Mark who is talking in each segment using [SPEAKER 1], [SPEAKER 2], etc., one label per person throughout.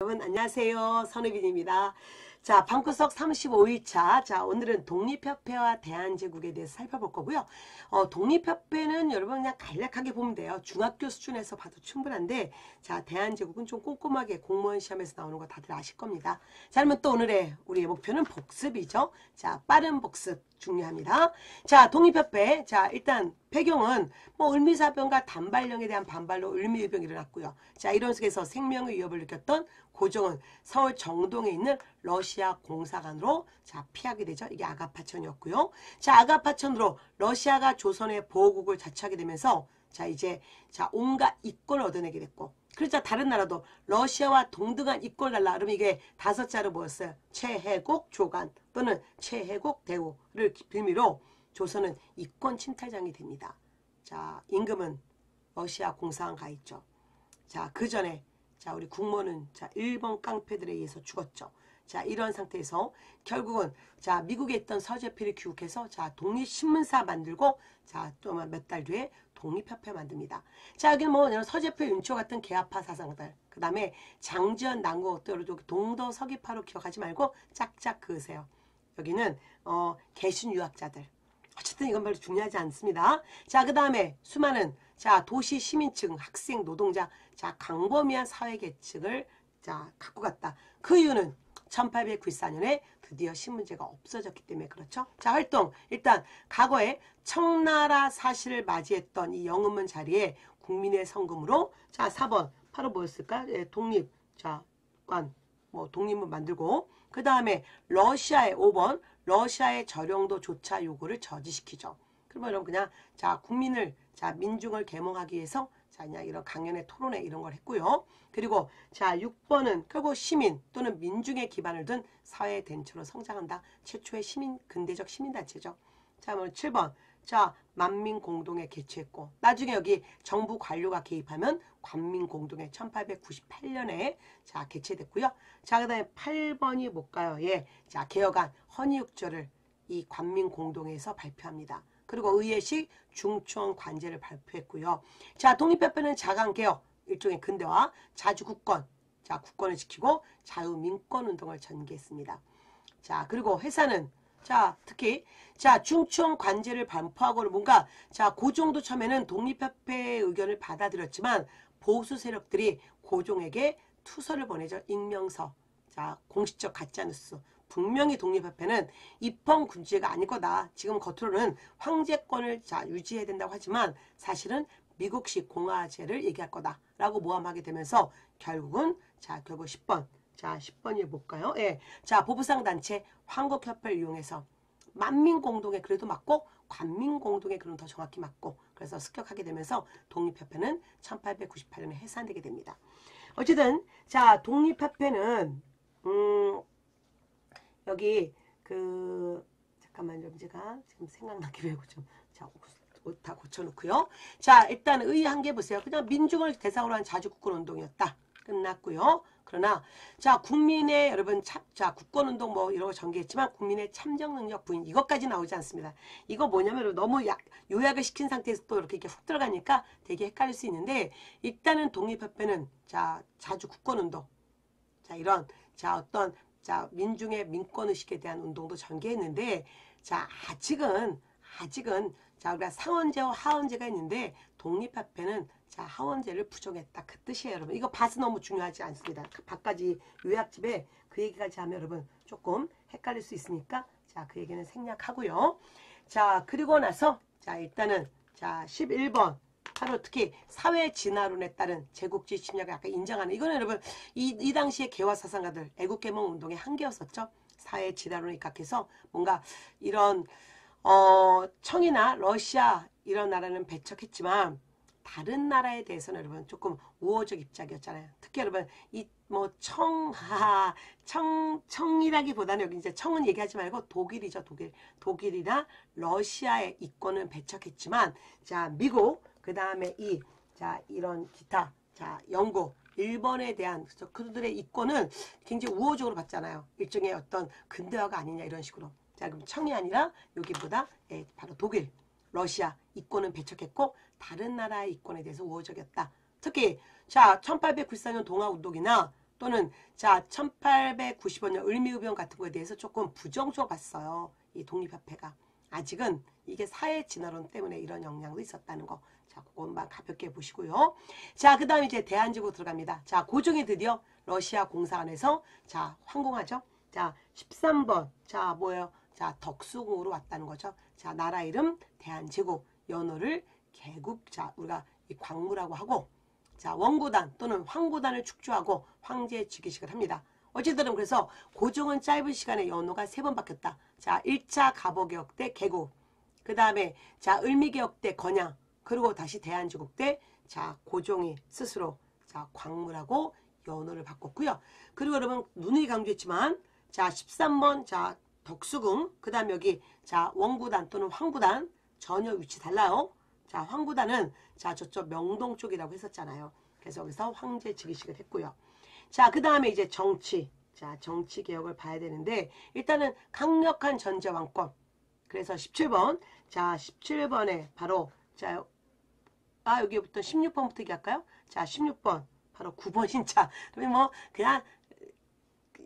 [SPEAKER 1] 여러분 안녕하세요. 선우빈입니다. 자, 방구석 35일차. 자, 오늘은 독립협회와 대한제국에 대해서 살펴볼 거고요. 독립협회는 여러분 그냥 간략하게 보면 돼요. 중학교 수준에서 봐도 충분한데, 자, 대한제국은 좀 꼼꼼하게 공무원 시험에서 나오는 거 다들 아실 겁니다. 자, 그러면 또 오늘의 우리의 목표는 복습이죠. 자, 빠른 복습 중요합니다. 자, 독립협회. 자, 일단 배경은 뭐 을미사병과 단발령에 대한 반발로 을미의병이 일어났고요. 자, 이런 속에서 생명의 위협을 느꼈던 고종은 서울 정동에 있는 러시아 공사관으로 자 피하게 되죠. 이게 아가파천이었고요. 자, 아가파천으로 러시아가 조선의 보호국을 자처하게 되면서 자 이제 자 온갖 이권을 얻어내게 됐고, 그렇죠. 다른 나라도 러시아와 동등한 이권을 달라. 그러면 이게 다섯 자로 모였어요. 최해국 조간 또는 최해국 대우를 빌미로 조선은 이권 침탈장이 됩니다. 자, 임금은 러시아 공사관 가 있죠. 자, 그 전에 자, 우리 국모는 자, 일본 깡패들에 의해서 죽었죠. 자, 이런 상태에서 결국은 자, 미국에 있던 서재필을 귀국해서 자, 독립신문사 만들고 자, 또 몇 달 뒤에 독립협회 만듭니다. 자, 여기는 뭐 서재필 윤초 같은 개화파 사상들, 그 다음에 장지연 난고 동도 서기파로 기억하지 말고 짝짝 그으세요. 여기는 개신 유학자들. 어쨌든 이건 별로 중요하지 않습니다. 자, 그 다음에 수많은 자 도시 시민층, 학생, 노동자, 자 광범위한 사회계층을 자 갖고 갔다. 그 이유는 1894년에 드디어 신문제가 없어졌기 때문에 그렇죠. 자, 활동 일단 과거에 청나라 사실을 맞이했던 이 영음문 자리에 국민의 성금으로 자 4번 바로 뭐였을까? 예, 독립 자관 뭐 독립문 만들고, 그 다음에 러시아의 5번 러시아의 저령도 조차 요구를 저지시키죠. 그러면 여러분 그냥 자 국민을 자 민중을 계몽하기 위해서 자 그냥 이런 강연회 토론회 이런 걸 했고요. 그리고 자 6번은 결국 시민 또는 민중의 기반을 둔 사회 단체로 성장한다. 최초의 시민 근대적 시민단체죠. 자, 뭐 7번 자 만민공동회 개최했고, 나중에 여기 정부 관료가 개입하면 관민공동회 1898년에 자 개최됐고요. 자, 그 다음에 8번이 뭘까요? 예, 자 개혁안 헌의육조를 이 관민공동회에서 발표합니다. 그리고 의회식 중추원 관제를 발표했고요. 자, 독립협회는 자강개혁 일종의 근대화, 자주국권 자 국권을 지키고 자유민권운동을 전개했습니다. 자, 그리고 회사는 자 특히 자 중추원 관제를 반포하고 뭔가 자 고종도 처음에는 독립협회의 의견을 받아들였지만 보수 세력들이 고종에게 투서를 보내죠. 익명서 자 공식적 가짜뉴스. 분명히 독립협회는 입헌군주제가 아닐 거다. 지금 겉으로는 황제권을 자 유지해야 된다고 하지만 사실은 미국식 공화제를 얘기할 거다라고 모함하게 되면서 결국은 자 결국 10번 자 10번이 볼까요? 예, 자 보부상 단체 한국협회를 이용해서 만민공동에 그래도 맞고 관민공동에 그럼 더 정확히 맞고, 그래서 습격하게 되면서 독립협회는 1898년에 해산되게 됩니다. 어쨌든 자 독립협회는 여기 그 잠깐만 좀 제가 지금 생각나게 외우고 좀 자 옷 다 고쳐놓고요. 자, 일단 의 한 개 보세요. 그냥 민중을 대상으로 한 자주국권 운동이었다. 끝났고요. 그러나 자 국민의 여러분 자 국권운동 뭐 이런 거 전개했지만 국민의 참정 능력 부인 이것까지 나오지 않습니다. 이거 뭐냐면 너무 요약을 시킨 상태에서 또 이렇게 훅 들어가니까 되게 헷갈릴 수 있는데, 일단은 독립협회는 자 자주 국권운동 자 이런 자 어떤 자 민중의 민권의식에 대한 운동도 전개했는데, 자 아직은 자 우리가 상원제와 하원제가 있는데 독립협회는 자 하원제를 부정했다 그 뜻이에요. 여러분 이거 봐서 너무 중요하지 않습니다. 밖까지 요약집에 그 얘기까지 하면 여러분 조금 헷갈릴 수 있으니까 자 그 얘기는 생략하고요. 자 그리고 나서 자 일단은 자 11번 바로 특히 사회 진화론에 따른 제국주의 침략을 아까 인정하는, 이거는 여러분 이 당시의 개화 사상가들 애국개몽 운동의 한계였었죠. 사회 진화론에 입각해서 뭔가 이런 청이나 러시아 이런 나라는 배척했지만 다른 나라에 대해서는 여러분 조금 우호적 입장이었잖아요. 특히 여러분 이 뭐 청이라기보다는 여기 이제 청은 얘기하지 말고 독일이죠. 독일이나 러시아의 이권은 배척했지만 자 미국 그 다음에 이런 기타 자 영국 일본에 대한 그들의 이권은 굉장히 우호적으로 봤잖아요. 일종의 어떤 근대화가 아니냐 이런 식으로. 자 그럼 청이 아니라 여기보다 예, 바로 독일 러시아 이권은 배척했고 다른 나라의 이권에 대해서 우호적이었다. 특히 자 1894년 동아운동이나 또는 자 1895년 을미의병 같은 거에 대해서 조금 부정적으로 봤어요. 이 독립협회가. 아직은 이게 사회 진화론 때문에 이런 영향도 있었다는 거. 자, 그것만 가볍게 보시고요. 자, 그 다음에 이제 대한제국 들어갑니다. 자, 고종이 드디어 러시아 공사관에서 자, 황공하죠. 자, 13번. 자, 뭐예요? 자, 덕수궁으로 왔다는 거죠. 자, 나라 이름 대한제국, 연호를 개국. 자, 우리가 이 광무라고 하고, 자, 원고단 또는 황고단을 축조하고 황제의 즉위식을 합니다. 어쨌든 그래서 고종은 짧은 시간에 연호가 3번 바뀌었다. 자, 1차 갑오개혁 때 개국, 그 다음에 자, 을미개혁 때 건양, 그리고 다시 대한제국 때 자, 고종이 스스로 자, 광무라고 연호를 바꿨고요. 그리고 여러분 누누이 강조했지만 자, 13번 자, 덕수궁, 그 다음 여기 자, 원구단 또는 황구단 전혀 위치 달라요. 자, 황구단은 자, 저쪽 명동 쪽이라고 했었잖아요. 그래서 여기서 황제 즉위식을 했고요. 자, 그 다음에 이제 정치. 자, 정치 개혁을 봐야 되는데 일단은 강력한 전제 왕권. 그래서 17번. 자, 17번에 바로 자, 여기부터 16번부터 얘기할까요? 자, 16번. 바로 9번 신차. 뭐 그냥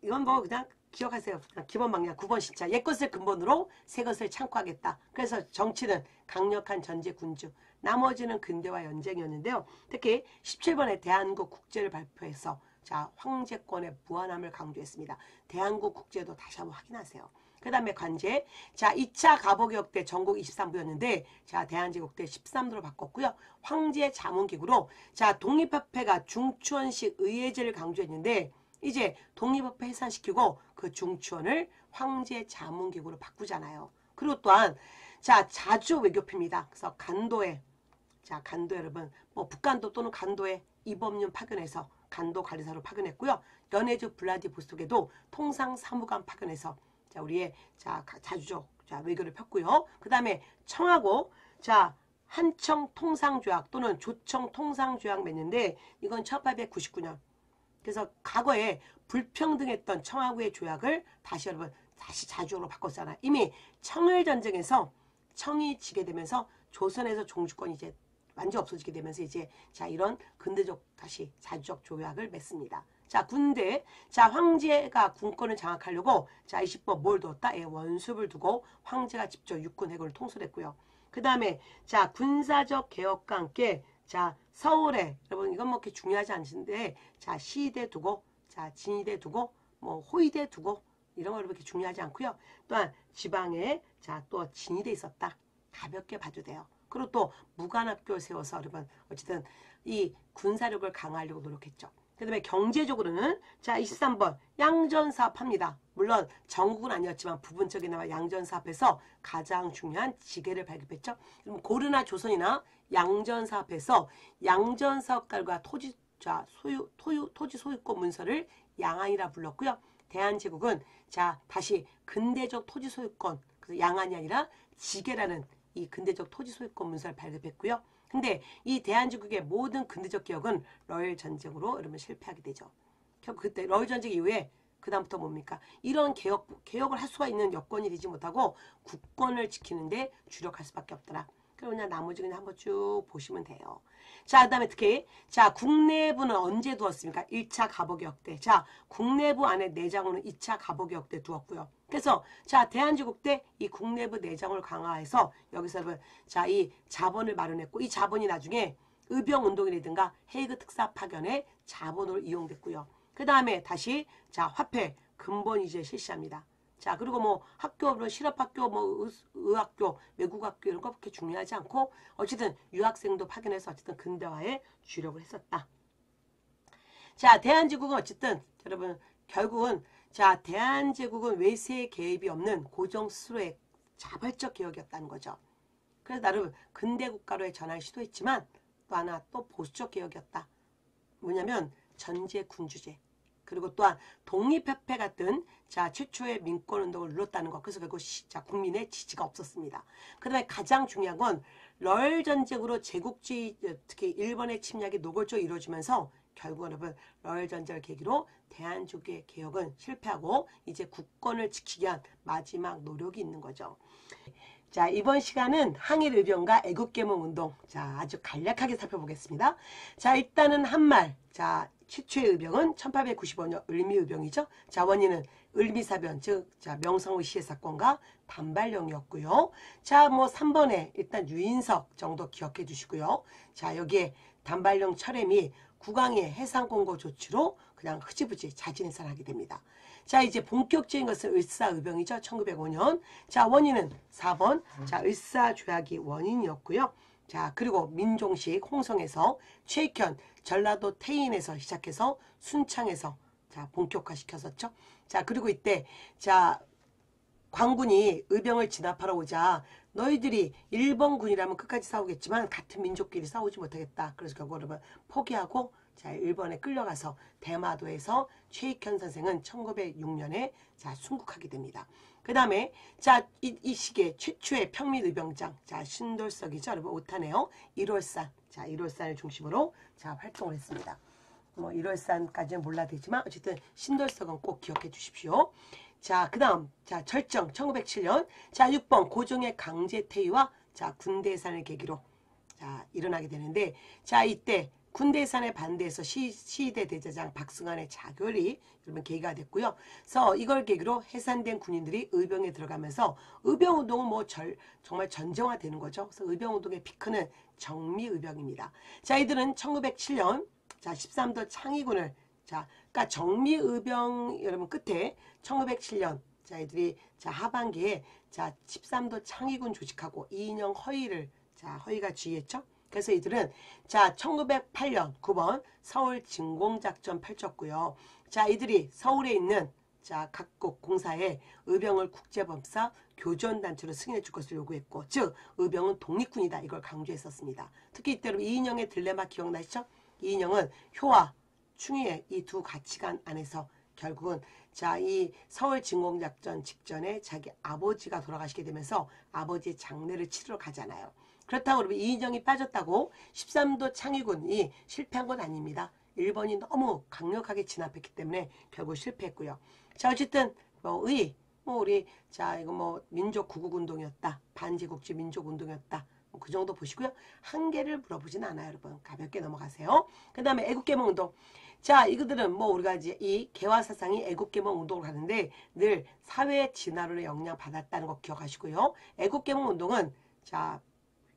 [SPEAKER 1] 이건 뭐 그냥 기억하세요. 기본 방향 9번 신차. 옛것을 근본으로 새것을 창구하겠다. 그래서 정치는 강력한 전제 군주. 나머지는 근대화 연쟁이었는데요. 특히 17번에 대한국 국제를 발표해서 자, 황제권의 무한함을 강조했습니다. 대한국 국제도 다시 한번 확인하세요. 그 다음에 관제. 자, 2차 갑오개혁 때 전국 23부였는데 자, 대한제국 때 13도로 바꿨고요. 황제 자문기구로 자, 독립협회가 중추원식 의회제를 강조했는데 이제 독립협회 해산시키고 그 중추원을 황제 자문기구로 바꾸잖아요. 그리고 또한 자, 자주 외교표입니다. 그래서 간도에 자, 간도 여러분 뭐 북간도 또는 간도에 이범윤 파견해서 간도 관리사로 파견했고요. 연해주 블라디보스톡에도 통상 사무관 파견해서 자, 우리의 자, 자주적 자, 외교를 폈고요. 그 다음에 청하고 자, 한청 통상조약 또는 조청 통상조약 맺는데 이건 1899년. 그래서 과거에 불평등했던 청하고의 조약을 다시 여러분 다시 자주적으로 바꿨잖아요. 이미 청일전쟁에서 청이 지게 되면서 조선에서 종주권이 이제 완전 없어지게 되면서 이제 자, 이런 근대적 다시 자주적 조약을 맺습니다. 자, 군대. 자, 황제가 군권을 장악하려고 자, 20번 뭘 두었다? 예, 원습을 두고 황제가 직접 육군 해군을 통솔했고요. 그 다음에 자, 군사적 개혁과 함께 자, 서울에 여러분 이건 뭐 그렇게 중요하지 않으신데 자, 시대 두고 자, 진위대 두고 뭐 호위대 두고 이런 거 그렇게 중요하지 않고요. 또한 지방에 자, 또 진위대 있었다. 가볍게 봐도 돼요. 그리고 또 무관학교를 세워서 여러분 어쨌든 이 군사력을 강화하려고 노력했죠. 그 다음에 경제적으로는 자, 23번 양전사업 합니다. 물론 전국은 아니었지만 부분적이나마 양전사업에서 가장 중요한 지계를 발급했죠. 그럼 고려나 조선이나 양전사업에서 양전사업가들과 토지 소유권 문서를 양안이라 불렀고요. 대한제국은 자, 다시 근대적 토지 소유권, 그래서 양안이 아니라 지계라는 이 근대적 토지 소유권 문서를 발급했고요. 근데 이 대한제국의 모든 근대적 개혁은 러일 전쟁으로 여러분 실패하게 되죠. 결국 그때 러일 전쟁 이후에 그 다음부터 뭡니까? 이런 개혁을 할 수가 있는 여건이 되지 못하고 국권을 지키는데 주력할 수밖에 없더라. 그냥 나머지 그냥 한번 쭉 보시면 돼요. 자, 그 다음에 특히 자, 국내부는 언제 두었습니까? 1차 갑오개혁 때. 자, 국내부 안에 내장으로는 2차 갑오개혁 때 두었고요. 그래서 자, 대한제국 때 이 국내부 내장을 강화해서 여기서 자, 이 자본을 마련했고 이 자본이 나중에 의병운동이라든가 헤이그 특사 파견에 자본으로 이용됐고요. 그 다음에 다시 자, 화폐 근본 이제 실시합니다. 자, 그리고 뭐 학교, 실업학교, 뭐 의학교, 외국학교 이런 거 그렇게 중요하지 않고 어쨌든 유학생도 파견해서 어쨌든 근대화에 주력을 했었다. 자, 대한제국은 어쨌든 여러분 결국은 자, 대한제국은 외세 개입이 없는 고종 스스로의 자발적 개혁이었다는 거죠. 그래서 나름 근대국가로의 전환을 시도했지만 또 하나 또 보수적 개혁이었다. 뭐냐면 전제 군주제. 그리고 또한 독립협회 같은 자, 최초의 민권운동을 눌렀다는 것. 그래서 결국 자, 국민의 지지가 없었습니다. 그 다음에 가장 중요한 건 러일 전쟁으로 제국주의 특히 일본의 침략이 노골적으로 이루어지면서 결국은 여러분 러일 전쟁을 계기로 대한제국의 개혁은 실패하고 이제 국권을 지키기 위한 마지막 노력이 있는 거죠. 자, 이번 시간은 항일의병과 애국개몽운동 자, 아주 간략하게 살펴보겠습니다. 자, 일단은 한말 자, 최초의 의병은 1895년 을미의병이죠. 자, 원인은 을미사변, 즉, 자, 명성의 시해 사건과 단발령이었고요. 자, 뭐 3번에 일단 유인석 정도 기억해 주시고요. 자, 여기에 단발령 철회 및 국왕의 해상 공고 조치로 그냥 흐지부지 자진해산하게 됩니다. 자, 이제 본격적인 것은 을사의병이죠. 1905년. 자, 원인은 4번. 자, 을사조약이 원인이었고요. 자, 그리고 민종식 홍성에서 최익현 전라도 태인에서 시작해서 순창에서 자, 본격화시켰었죠. 자, 그리고 이때 자, 광군이 의병을 진압하러 오자 너희들이 일본군이라면 끝까지 싸우겠지만 같은 민족끼리 싸우지 못하겠다. 그래서 결국은 포기하고 자, 일본에 끌려가서 대마도에서 최익현 선생은 1906년에 자, 순국하게 됩니다. 그 다음에 자, 이 시기에 최초의 평민의병장 자, 신돌석이죠. 여러분 오타네요. 1월산 자, 1월산을 중심으로 자, 활동을 했습니다. 뭐 1월산까지는 몰라도 되지만 어쨌든 신돌석은 꼭 기억해 주십시오. 자, 그 다음, 자, 절정, 1907년. 자, 6번, 고종의 강제 퇴위와, 자, 군대해산을 계기로, 자, 일어나게 되는데, 자, 이때, 군대해산에 반대해서 시위대 대제장 박승환의 자결이, 여러분, 계기가 됐고요. 그래서 이걸 계기로 해산된 군인들이 의병에 들어가면서, 의병운동은 뭐 정말 전쟁화되는 거죠. 그래서 의병운동의 피크는 정미의병입니다. 자, 이들은 1907년, 자, 13도 창의군을 자, 그러니까 정미의병 여러분 끝에 1907년 자, 이들이 자, 하반기에 자, 13도 창의군 조직하고 이인영 허위를 자, 허위가 지휘했죠. 그래서 이들은 자, 1908년 9번 서울 진공작전 펼쳤고요. 자, 이들이 서울에 있는 자, 각국 공사에 의병을 국제범사 교전단체로 승인해 줄 것을 요구했고, 즉 의병은 독립군이다 이걸 강조했었습니다. 특히 이때 이인영의 딜레마 기억나시죠? 이인영은 효와 충의의 이 두 가치관 안에서 결국은 자, 이 서울 진공작전 직전에 자기 아버지가 돌아가시게 되면서 아버지의 장례를 치르러 가잖아요. 그렇다고 그러면 이인영이 빠졌다고 13도 창의군이 실패한 건 아닙니다. 일본이 너무 강력하게 진압했기 때문에 결국 실패했고요. 자, 어쨌든 뭐 우리 자, 이거 뭐 민족 구국운동이었다. 반제국지 민족운동이었다. 그 정도 보시고요. 한계를 물어보진 않아요, 여러분. 가볍게 넘어가세요. 그 다음에 애국개몽운동. 자, 이거들은 뭐 우리가 이제 이 개화사상이 애국개몽운동을 하는데 늘 사회 진화론의 영향 받았다는 거 기억하시고요. 애국개몽운동은 자,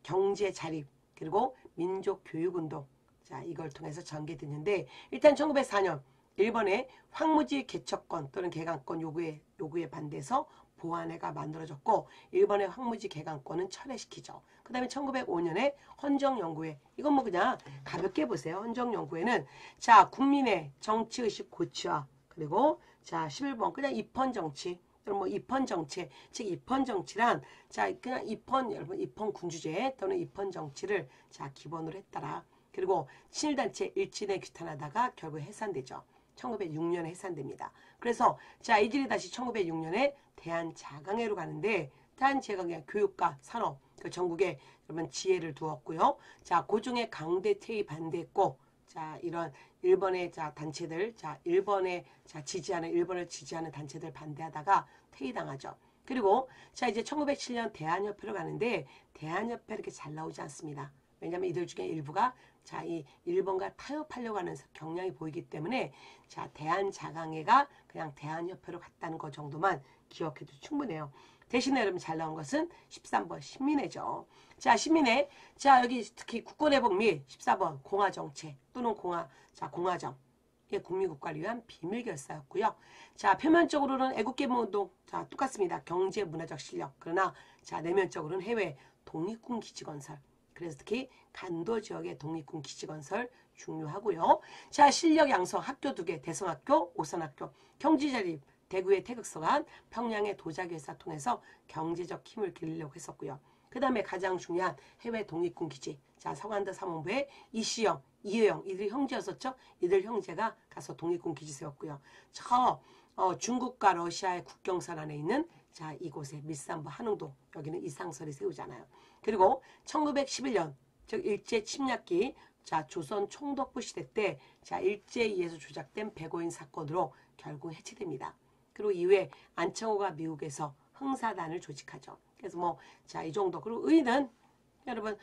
[SPEAKER 1] 경제 자립 그리고 민족 교육운동 자, 이걸 통해서 전개됐는데 일단 1904년 일본의 황무지 개척권 또는 개강권 요구에 반대해서 보안회가 만들어졌고 일본의 황무지 개강권은 철회시키죠. 그 다음에 1905년에 헌정연구회 이건 뭐 그냥 가볍게 보세요. 헌정연구회는 자 국민의 정치의식 고취화 그리고 자 11번 그냥 입헌정치 또는 뭐 입헌정치 즉 입헌정치란 자 그냥 여러분 입헌군주제 또는 입헌정치를 자 기본으로 했더라. 그리고 친일단체 일진에 규탄하다가 결국 해산되죠. 1906년에 해산됩니다. 그래서 자 이들이 다시 1906년에 대한자강회로 가는데 대한자강회 교육과 산업 그 전국에 여러분 지혜를 두었고요. 자 고종의 강대 퇴위 반대했고 자 이런 일본의 자 단체들 자 일본을 지지하는 단체들 반대하다가 퇴위당하죠. 그리고 자 이제 1907년 대한협회로 가는데 대한협회 이렇게 잘 나오지 않습니다. 왜냐하면 이들 중에 일부가 자, 이 일본과 타협하려고 하는 경향이 보이기 때문에 자, 대한자강회가 그냥 대한협회로 갔다는 것 정도만 기억해도 충분해요. 대신에 여러분 잘 나온 것은 13번 신민회죠. 자, 신민회. 자, 여기 특히 국권회복 및 14번 공화정책 또는 공화정. 이게 국민국가를 위한 비밀결사였고요. 자, 표면적으로는 애국개몽운동. 자, 똑같습니다. 경제 문화적 실력. 그러나 자, 내면적으로는 해외 독립군 기지건설. 그래서 특히 간도 지역의 독립군 기지건설 중요하고요. 자, 실력 양성 학교 2개, 대성학교, 오산학교, 경제자립, 대구의 태극서관, 평양의 도자기회사 통해서 경제적 힘을 기르려고 했었고요. 그 다음에 가장 중요한 해외 독립군 기지. 자, 서간도 사본부의 이시영, 이혜영, 이들 형제였었죠. 이들 형제가 가서 독립군 기지 세웠고요. 중국과 러시아의 국경선 안에 있는 자 이곳에 밀산부 한흥동 여기는 이상설이 세우잖아요. 그리고 1911년 즉 일제 침략기 자 조선 총독부 시대 때 자 일제에 의해서 조작된 백오인 사건으로 결국 해체됩니다. 그리고 이후에 안창호가 미국에서 흥사단을 조직하죠. 그래서 뭐 자 이 정도. 그리고 의는 여러분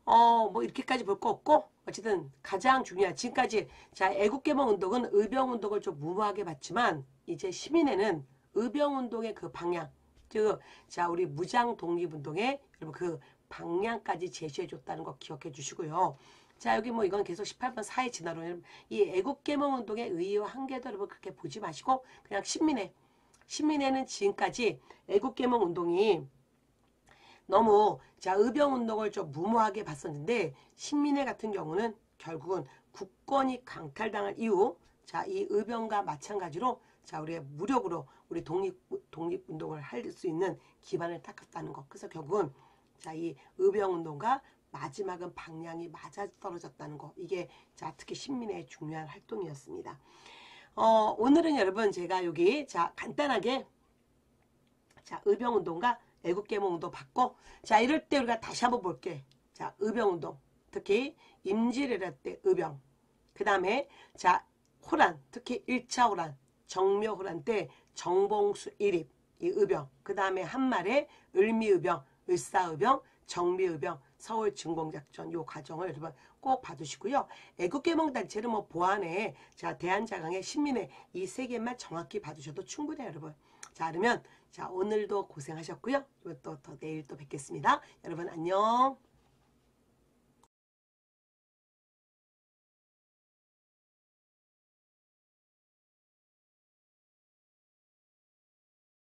[SPEAKER 1] 뭐 이렇게까지 볼 거 없고 어쨌든 가장 중요한 지금까지 자 애국개몽 운동은 의병 운동을 좀 무모하게 봤지만 이제 시민회는 의병 운동의 그 방향 즉 자 우리 무장 독립 운동의 여러분 그 방향까지 제시해 줬다는 거 기억해 주시고요. 자 여기 뭐 이건 계속 18번 사회 진화론 여러분 이 애국개몽 운동의 의의와 한계도 여러분 그렇게 보지 마시고 그냥 신민회는 지금까지 애국개몽 운동이 너무 자 의병 운동을 좀 무모하게 봤었는데 신민회 같은 경우는 결국은 국권이 강탈당한 이후 자 이 의병과 마찬가지로 자 우리의 무력으로 우리 독립 운동을 할 수 있는 기반을 닦았다는 것. 그래서 결국은 자 이 의병 운동과 마지막은 방향이 맞아 떨어졌다는 거. 이게 자 특히 신민회의 중요한 활동이었습니다. 오늘은 여러분 제가 여기 자 간단하게 자 의병 운동과 애국개몽 운동 받고 자 이럴 때 우리가 다시 한번 볼게. 자 의병 운동 특히 임진왜란 때 의병 그 다음에 자 호란 특히 1차 호란 정묘호란 때 정봉수 일입 이 의병 그 다음에 한말의 을미의병 을사의병 정미의병 서울 진공작전 요 과정을 여러분 꼭 봐두시고요. 애국개몽 단체는 뭐 보안에 자 대한자강의 신민회 이 세 개만 정확히 봐두셔도 충분해요 여러분. 자 그러면 자 오늘도 고생하셨고요. 또 내일 또 뵙겠습니다. 여러분 안녕.